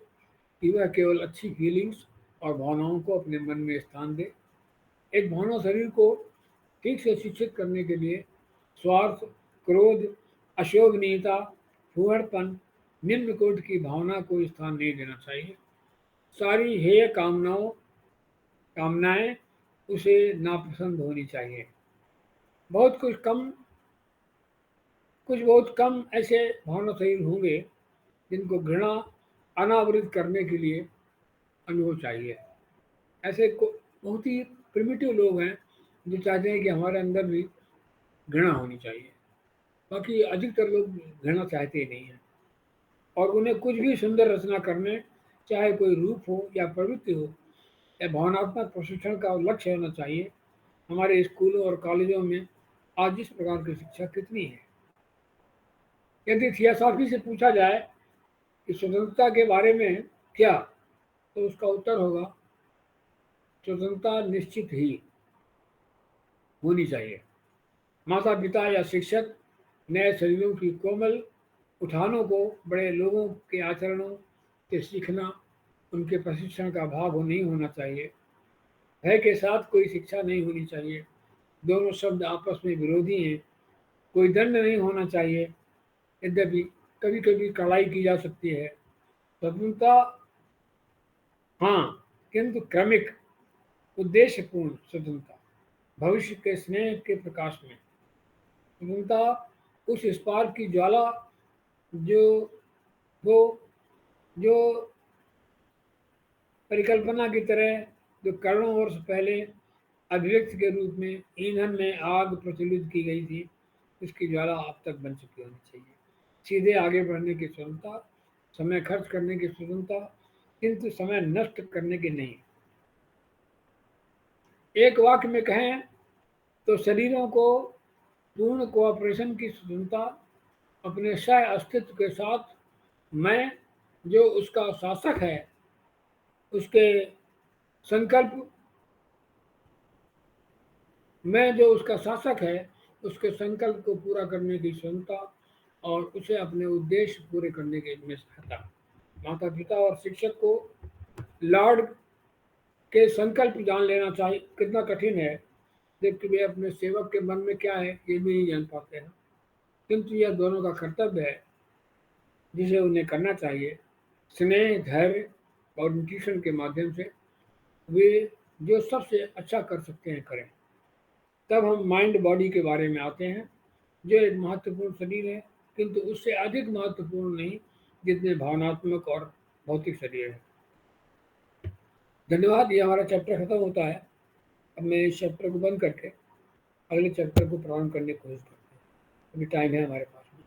कि वह केवल अच्छी फीलिंग्स और भावनाओं को अपने मन में स्थान दे। एक मानव शरीर को ठीक से शिक्षित करने के लिए स्वार्थ, क्रोध, अशोभनीयता, फूहड़पन, निम्न कोटि की भावना को स्थान नहीं देना चाहिए। सारी हेय कामनाएं उसे नापसंद होनी चाहिए। बहुत बहुत कम ऐसे भावना शरीर होंगे जिनको घृणा अनावृत करने के लिए अनुभव चाहिए। ऐसे बहुत ही प्रिमिटिव लोग हैं जो चाहते हैं कि हमारे अंदर भी घृणा होनी चाहिए। बाकी अधिकतर लोग घृणा चाहते ही नहीं हैं और उन्हें कुछ भी सुंदर रचना करने, चाहे कोई रूप हो या प्रवृत्ति हो या भावनात्मक प्रशिक्षण का लक्ष्य होना चाहिए। हमारे स्कूलों और कॉलेजों में आज इस प्रकार की शिक्षा कितनी है? यदि थियोसॉफी से पूछा जाए कि स्वतंत्रता के बारे में क्या, तो उसका उत्तर होगा स्वतंत्रता निश्चित ही होनी चाहिए। माता पिता या शिक्षक नए शरीरों की कोमल उठानों को बड़े लोगों के आचरणों से सीखना उनके प्रशिक्षण का भाग नहीं होना चाहिए। भय के साथ कोई शिक्षा नहीं होनी चाहिए। दोनों शब्द आपस में विरोधी हैं। कोई दंड नहीं होना चाहिए, यद्यपि कभी कभी कड़ाई की जा सकती है। स्वतंत्रता हाँ, किंतु क्रमिक, उद्देश्यपूर्ण स्वतंत्रता, भविष्य के स्नेह के प्रकाश में। स्वतंत्रता उस स्पार्क की ज्वाला जो वो जो परिकल्पना की तरह जो करोड़ों वर्ष पहले अभिव्यक्ति के रूप में ईंधन में आग प्रज्वलित की गई थी, उसकी ज्वाला अब तक बन चुकी होनी चाहिए। सीधे आगे बढ़ने की स्वतंत्रता, समय खर्च करने की स्वतंत्रता, किंतु समय नष्ट करने की नहीं। एक वाक्य में कहें तो शरीरों को पूर्ण कोऑपरेशन की स्वतंत्रता, अपने सह अस्तित्व के साथ मैं जो उसका शासक है उसके संकल्प मैं जो उसका शासक है उसके संकल्प को पूरा करने की क्षमता और उसे अपने उद्देश्य पूरे करने के में सहायता। माता पिता और शिक्षक को लॉर्ड के संकल्प जान लेना चाहिए। कितना कठिन है, जबकि वे अपने सेवक के मन में क्या है ये भी नहीं जान पाते हैं, किंतु यह दोनों का कर्तव्य है जिसे उन्हें करना चाहिए। स्नेह, धैर्य और न्यूट्रिशन के माध्यम से वे जो सबसे अच्छा कर सकते हैं करें। तब हम माइंड बॉडी के बारे में आते हैं, जो एक महत्वपूर्ण शरीर है, किंतु उससे अधिक महत्वपूर्ण नहीं जितने भावनात्मक और भौतिक शरीर है। धन्यवाद। ये हमारा चैप्टर खत्म होता है। अब मैं इस चैप्टर को बंद करके अगले चैप्टर को प्रारंभ करने की कोशिश करता हूँ। अभी टाइम है हमारे पास में।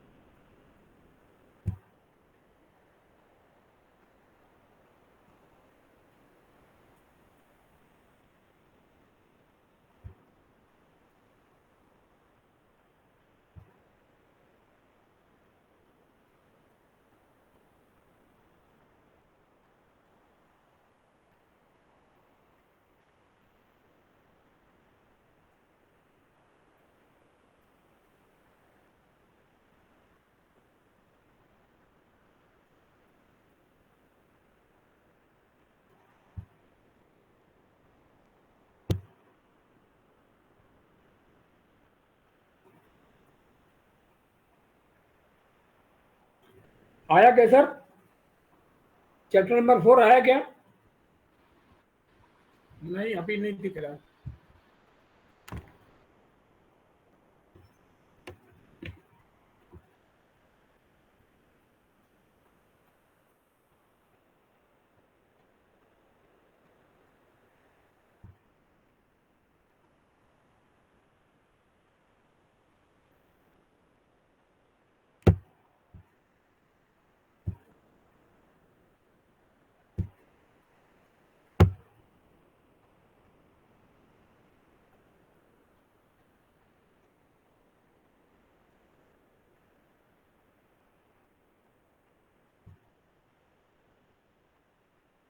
आया क्या सर? चैप्टर नंबर 4 आया क्या? नहीं, अभी नहीं दिख रहा।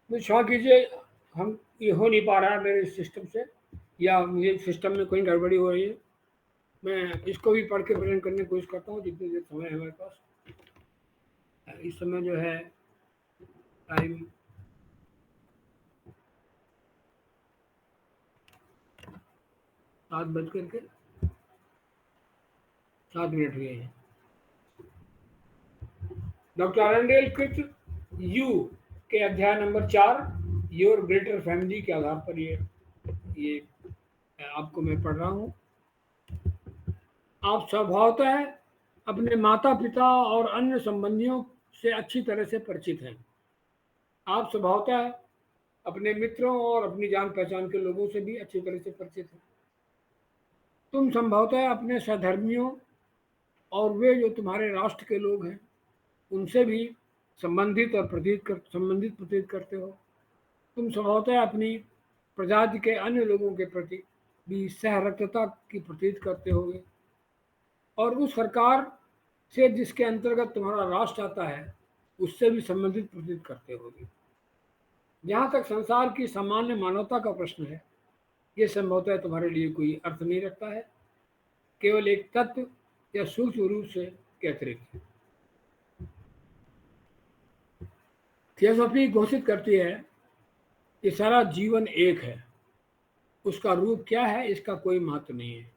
तो क्षमा कीजिए, हम ये हो नहीं पा रहा है मेरे सिस्टम से, या मुझे सिस्टम में कोई गड़बड़ी हो रही है। मैं इसको भी पढ़ के प्रेजेंट करने की कोशिश करता हूँ जितनी देर समय है हमारे पास। इस समय जो है टाइम 7:07 हुए हैं। डॉक्टर आरएनडेल कृत यू के अध्याय नंबर 4 योर ग्रेटर फैमिली के आधार पर ये आपको मैं पढ़ रहा हूँ। आप स्वभावतः अपने माता पिता और अन्य संबंधियों से अच्छी तरह से परिचित हैं। आप स्वभावतः अपने मित्रों और अपनी जान पहचान के लोगों से भी अच्छी तरह से परिचित हैं। तुम संभवतः अपने सहधर्मियों और वे जो तुम्हारे राष्ट्र के लोग हैं उनसे भी संबंधित प्रतीत करते हो। तुम स्वभावतः अपनी प्रजाति के अन्य लोगों के प्रति भी सहरक्तता की प्रतीत करते होगे और उस सरकार से जिसके अंतर्गत तुम्हारा राष्ट्र आता है उससे भी संबंधित प्रतीत करते होगे। जहाँ तक संसार की सामान्य मानवता का प्रश्न है, ये संभवतः तुम्हारे लिए कोई अर्थ नहीं रखता है, केवल एक तत्व या सूक्ष्म रूप से के अतिरिक्त। थियोसॉफी घोषित करती है कि सारा जीवन एक है, उसका रूप क्या है इसका कोई महत्व नहीं है।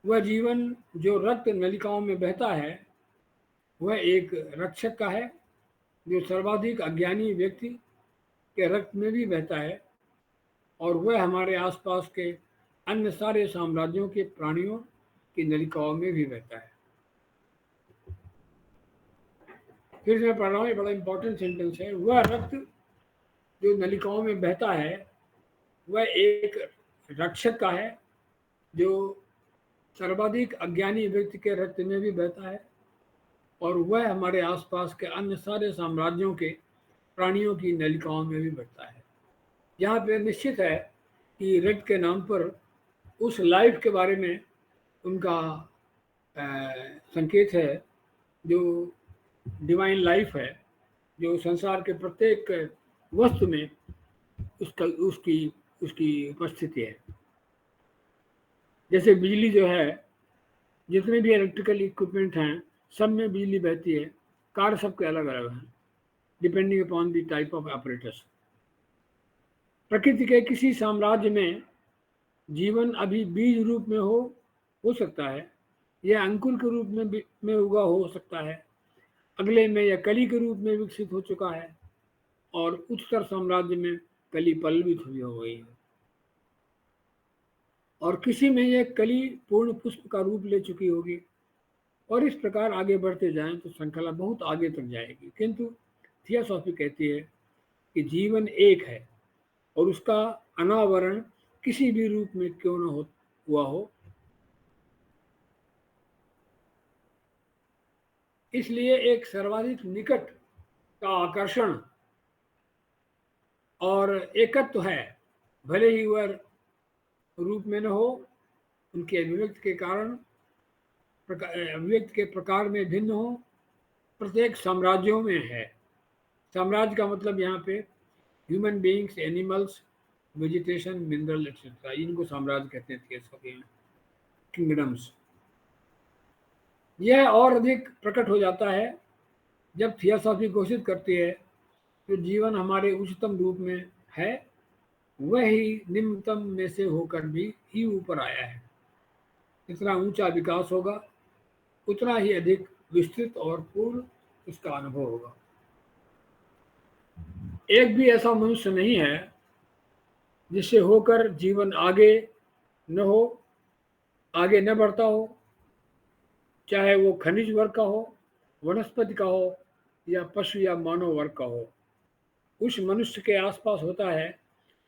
वह जीवन जो रक्त नलिकाओं में बहता है वह एक रक्षक का है जो सर्वाधिक अज्ञानी व्यक्ति के रक्त में भी बहता है और वह हमारे आसपास के अन्य सारे साम्राज्यों के प्राणियों की नलिकाओं में भी बहता है। फिर से मैं पढ़ रहा हूँ, ये बड़ा इंपॉर्टेंट सेंटेंस है। वह रक्त जो नलिकाओं में बहता है वह एक रक्षक का है जो सर्वाधिक अज्ञानी व्यक्ति के रक्त में भी बहता है और वह हमारे आसपास के अन्य सारे साम्राज्यों के प्राणियों की नलिकाओं में भी बहता है। यहाँ पे निश्चित है कि रक्त के नाम पर उस लाइफ के बारे में उनका संकेत है जो डिवाइन लाइफ है, जो संसार के प्रत्येक वस्तु में उसका उसकी उसकी उपस्थिति है। जैसे बिजली जो है, जितने भी इलेक्ट्रिकल इक्विपमेंट हैं सब में बिजली बहती है। कार सबके अलग अलग हैं depending upon the type of operators. प्रकृति के किसी साम्राज्य में जीवन अभी बीज रूप में हो सकता है, यह अंकुर के रूप में उगा हो सकता है, अगले में यह कली के रूप में विकसित हो चुका है और उच्चतर साम्राज्य में कली पल्लवित हुई हो गई है और किसी में यह कली पूर्ण पुष्प का रूप ले चुकी होगी और इस प्रकार आगे बढ़ते जाएं तो श्रृंखला बहुत आगे तक जाएगी। किंतु थियोसॉफी कहती है कि जीवन एक है और उसका अनावरण किसी भी रूप में क्यों न हुआ हो, इसलिए एक सर्वाधिक निकट का आकर्षण और एकत्व है। भले ही वह रूप में न हो, उनके अभिव्यक्ति के कारण अभिव्यक्ति के प्रकार में भिन्न हो, प्रत्येक साम्राज्यों में है। साम्राज्य का मतलब यहाँ पे human beings, animals, vegetation, mineral etcetera, इनको साम्राज्य कहते हैं थियोसॉफी में, किंगडम्स। यह और अधिक प्रकट हो जाता है जब थियोसॉफी घोषित करती है कि जीवन हमारे उच्चतम रूप में है, वह ही निम्नतम में से होकर भी ही ऊपर आया है। जितना ऊंचा विकास होगा उतना ही अधिक विस्तृत और पूर्ण उसका अनुभव होगा। एक भी ऐसा मनुष्य नहीं है जिससे होकर जीवन आगे न बढ़ता हो, चाहे वो खनिज वर्ग का हो, वनस्पति का हो, या पशु या मानव वर्ग का हो, उस मनुष्य के आसपास होता है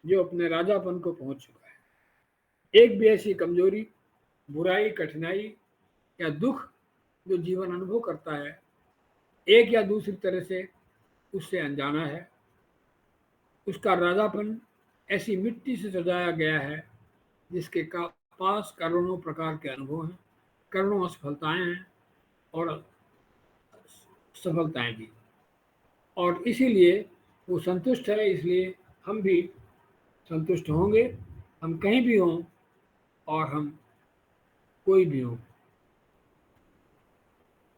जो अपने राजापन को पहुंच चुका है। एक भी ऐसी कमजोरी, बुराई, कठिनाई या दुख जो जीवन अनुभव करता है, एक या दूसरी तरह से उससे अनजाना है। उसका राजापन ऐसी मिट्टी से सजाया गया है जिसके पास करोड़ों प्रकार के अनुभव हैं, करोड़ों असफलताएं हैं और सफलताएं भी, और इसीलिए वो संतुष्ट है। इसलिए हम भी संतुष्ट होंगे, हम कहीं भी हों और हम कोई भी हों।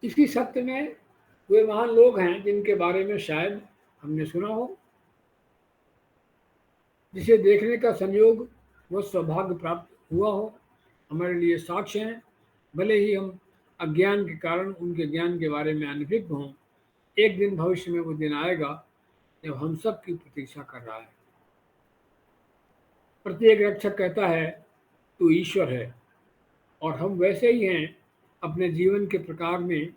इसी सत्य में वे महान लोग हैं जिनके बारे में शायद हमने सुना हो, जिसे देखने का संयोग व सौभाग्य प्राप्त हुआ हो, हमारे लिए साक्ष्य हैं। भले ही हम अज्ञान के कारण उनके ज्ञान के बारे में अनभिज्ञ हों, एक दिन भविष्य में वो दिन आएगा जब हम सब की प्रतीक्षा कर रहा है। प्रत्येक रक्षक कहता है तू ईश्वर है, और हम वैसे ही हैं अपने जीवन के प्रकार में,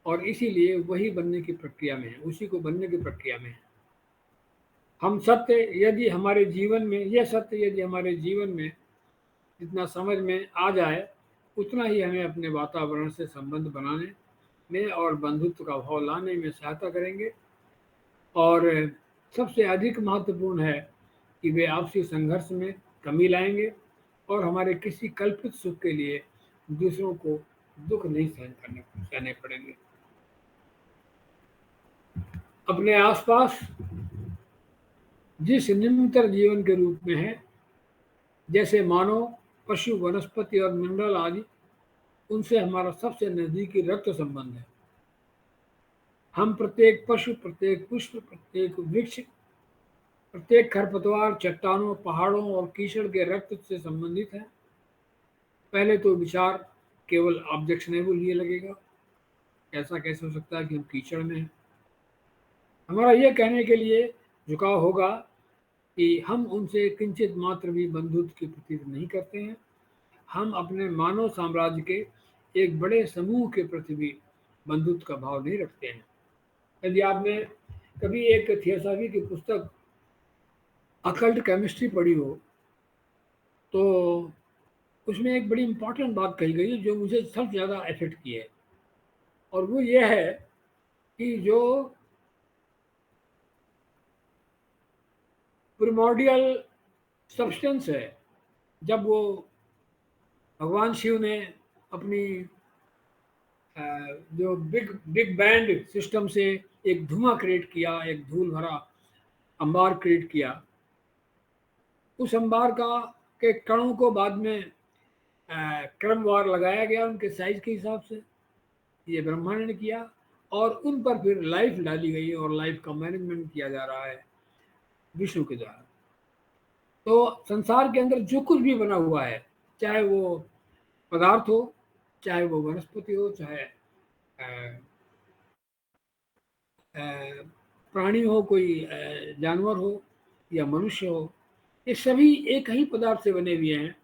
और इसीलिए वही बनने की प्रक्रिया में है, उसी को बनने की प्रक्रिया में है। हम सत्य यदि हमारे जीवन में, यह सत्य यदि हमारे जीवन में जितना समझ में आ जाए, उतना ही हमें अपने वातावरण से संबंध बनाने में और बंधुत्व का भाव लाने में सहायता करेंगे। और सबसे अधिक महत्वपूर्ण है कि वे आपसी संघर्ष में कमी लाएंगे और हमारे किसी कल्पित सुख के लिए दूसरों को दुख नहीं सहने पड़ेंगे। अपने आसपास जिस निम्नतर जीवन के रूप में है, जैसे मानव, पशु, वनस्पति और मिनरल आदि, उनसे हमारा सबसे नजदीकी रक्त संबंध है। हम प्रत्येक पशु, प्रत्येक पुष्प, प्रत्येक वृक्ष, प्रत्येक खरपतवार, चट्टानों, पहाड़ों और कीचड़ के रक्त से संबंधित हैं। पहले तो विचार केवल ऑब्जेक्शनेबल ही लगेगा, ऐसा कैसे हो सकता है कि हम कीचड़ में हैं। हमारा यह कहने के लिए झुकाव होगा कि हम उनसे किंचित मात्र भी बंधुत्व की प्रतीत नहीं करते हैं। हम अपने मानव साम्राज्य के एक बड़े समूह के प्रति भी बंधुत्व का भाव नहीं रखते हैं। यदि आपने कभी एक थियोसॉफी की पुस्तक अकल्ट केमिस्ट्री पढ़ी हो, तो उसमें एक बड़ी इंपॉर्टेंट बात कही गई है जो मुझे सबसे ज़्यादा इफेक्ट की है, और वो ये है कि जो प्रिमॉर्डियल सब्सटेंस है, जब वो भगवान शिव ने अपनी जो बिग बिग बैंड सिस्टम से एक धुआं क्रिएट किया, एक धूल भरा अंबार क्रिएट किया, उस अंबार का के कणों को बाद में क्रमवार लगाया गया उनके साइज के हिसाब से। ये ब्रह्मांड ने किया, और उन पर फिर लाइफ डाली गई और लाइफ का मैनेजमेंट किया जा रहा है विष्णु के द्वारा। तो संसार के अंदर जो कुछ भी बना हुआ है, चाहे वो पदार्थ हो, चाहे वो वनस्पति हो, चाहे प्राणी हो, कोई जानवर हो या मनुष्य हो, ये सभी एक ही पदार्थ से बने हुए हैं।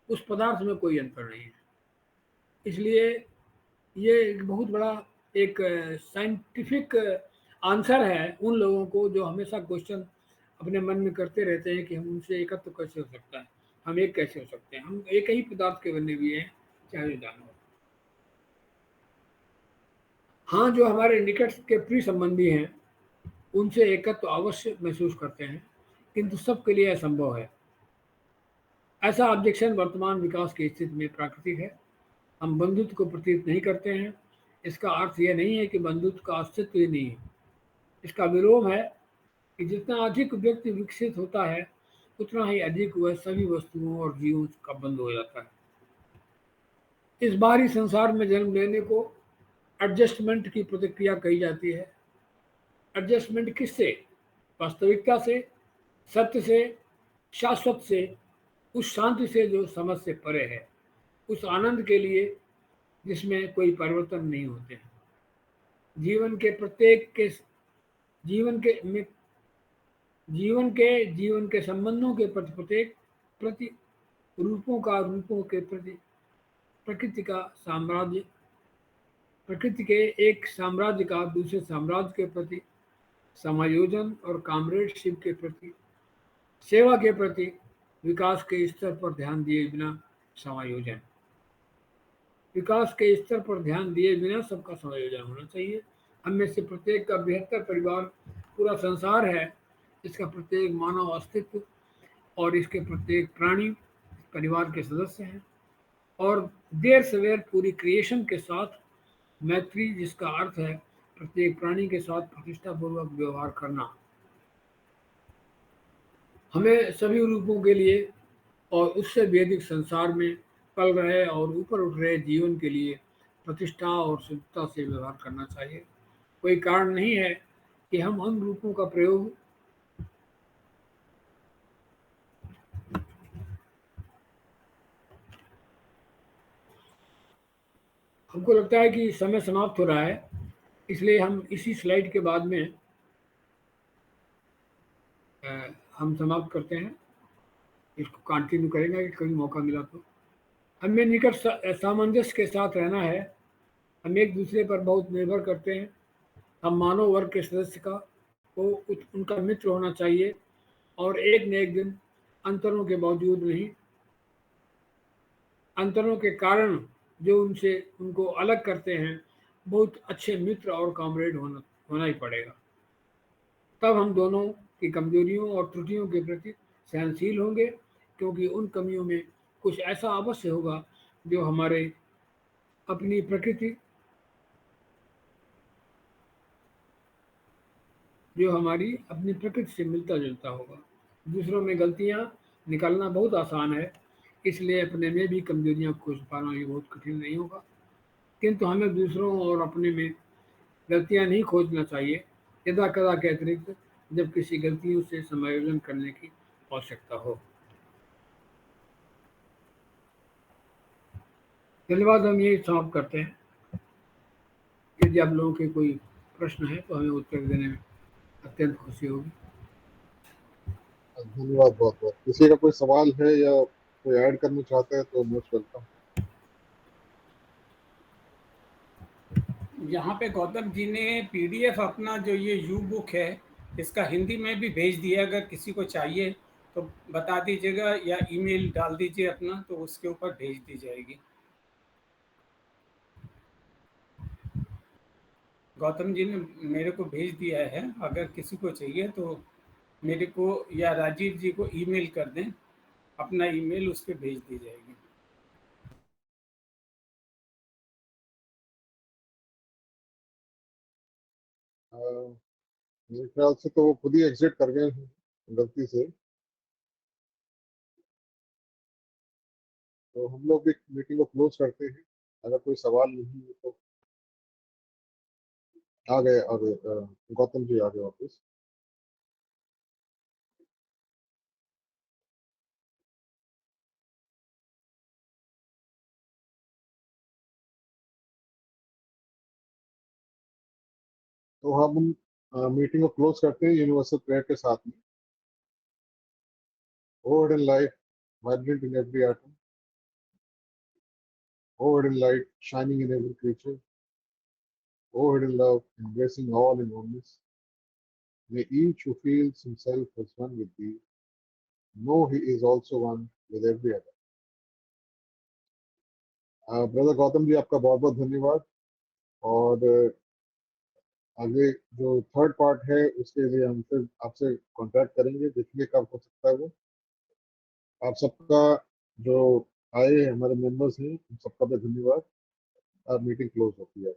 उस पदार्थ में कोई अंतर नहीं है। इसलिए ये एक बहुत बड़ा एक साइंटिफिक आंसर है उन लोगों को जो हमेशा क्वेश्चन अपने मन में करते रहते हैं कि हम उनसे एकत्व कैसे हो सकता है, हम एक कैसे हो सकते हैं, हम एक ही पदार्थ के बने हुए हैं, चाहे वो जानवर। हाँ, जो हमारे निकट के प्रिय संबंधी हैं उनसे एकत्व अवश्य महसूस करते हैं, किंतु सबके लिए असंभव है। ऐसा ऑब्जेक्शन वर्तमान विकास की स्थिति में प्राकृतिक है। हम बंधुत्व को प्रतीत नहीं करते हैं। इसका अर्थ यह नहीं है कि बंधुत्व का अस्तित्व ही नहीं है। इसका विलोम है कि जितना अधिक व्यक्ति विकसित होता है, उतना ही अधिक वह सभी वस्तुओं और जीवों का बंधु हो जाता है। इस बाहरी संसार में जन्म लेने को एडजस्टमेंट की प्रतिक्रिया कही जाती है। एडजस्टमेंट किससे? वास्तविकता से, सत्य से, शाश्वत से, उस शांति से जो समझ से परे है, उस आनंद के लिए जिसमें कोई परिवर्तन नहीं होते हैं। जीवन के जीवन के संबंधों के प्रति प्रत्येक प्रति रूपों के प्रति प्रकृति के एक साम्राज्य का दूसरे साम्राज्य के प्रति समायोजन और कॉमरेडशिप के प्रति सेवा के प्रति विकास के स्तर पर ध्यान दिए बिना समायोजन विकास के स्तर पर ध्यान दिए बिना सबका समायोजन होना चाहिए। हम में से प्रत्येक का बृहत्तर परिवार पूरा संसार है। इसका प्रत्येक मानव अस्तित्व और इसके प्रत्येक प्राणी परिवार के सदस्य हैं और देर सवेर पूरी क्रिएशन के साथ मैत्री, जिसका अर्थ है प्रत्येक प्राणी के साथ प्रतिष्ठापूर्वक व्यवहार करना। हमें सभी रूपों के लिए और उससे वैदिक संसार में पल रहे और ऊपर उठ रहे जीवन के लिए प्रतिष्ठा और शुद्धता से व्यवहार करना चाहिए। कोई कारण नहीं है कि हम उन रूपों का प्रयोग हमको लगता है कि समय समाप्त हो रहा है, इसलिए हम इसी स्लाइड के बाद में हम समाप्त करते हैं। इसको कंटिन्यू करेंगे कि कभी मौका मिला तो। हमें निकट सामंजस्य के साथ रहना है। हम एक दूसरे पर बहुत निर्भर करते हैं। हम मानव वर्ग के सदस्य को उनका मित्र होना चाहिए और एक न एक दिन अंतरों के बावजूद नहीं, अंतरों के कारण जो उनको अलग करते हैं, बहुत अच्छे मित्र और कॉमरेड होना ही पड़ेगा। तब हम दोनों की कमजोरियों और त्रुटियों के प्रति सहनशील होंगे, क्योंकि उन कमियों में कुछ ऐसा अवश्य होगा जो हमारे अपनी प्रकृति जो हमारी अपनी प्रकृति से मिलता जुलता होगा। दूसरों में गलतियां निकालना बहुत आसान है, इसलिए अपने में भी कमजोरियां खोज पाना ये बहुत कठिन नहीं होगा। किंतु हमें दूसरों और अपने में गलतियां नहीं खोजना चाहिए, यदा कदा के अतिरिक्त, जब किसी गलतियों से समायोजन करने की आवश्यकता हो। धन्यवाद। हम यही समाप्त करते हैं। यदि आप लोगों के कोई प्रश्न है तो हमें उत्तर देने में अत्यंत खुशी होगी। धन्यवाद बहुत बहुत। किसी का कोई सवाल है या कोई ऐड करना चाहता है तो मोस्ट वेलकम। यहाँ पे गौतम जी ने पीडीएफ अपना जो ये यू बुक है इसका हिंदी में भी भेज दिया, अगर किसी को चाहिए तो बता दीजिएगा या ईमेल डाल दीजिए अपना, तो उसके ऊपर भेज दी जाएगी। गौतम जी ने मेरे को भेज दिया है, अगर किसी को चाहिए तो मेरे को या राजीव जी को ईमेल कर दें, अपना ईमेल उस पर भेज दी जाएगी। मेरे ख्याल से तो वो खुद ही एग्जिट कर गए हैं गलती से, तो हम लोग भी मीटिंग को क्लोज करते हैं। अगर कोई सवाल नहीं है तो आ गए गौतम जी आ गए वापस। तो हम मीटिंग को क्लोज करते हैं यूनिवर्सल प्रेयर के साथ में। O hidden light, vibrant in every atom. O hidden light, shining in every creature. O hidden love, embracing all in oneness. May each who feels himself as one with thee know he is also one with every other. Brother Gautam ji, आपका बहुत बहुत धन्यवाद। और आगे जो third part है उसके लिए हम फिर आपसे कांटेक्ट करेंगे, देखेंगे कब हो सकता है वो। आप सबका जो आए हमारे मेंबर्स हैं, उन सबका भी धन्यवाद। मीटिंग क्लोज होती है।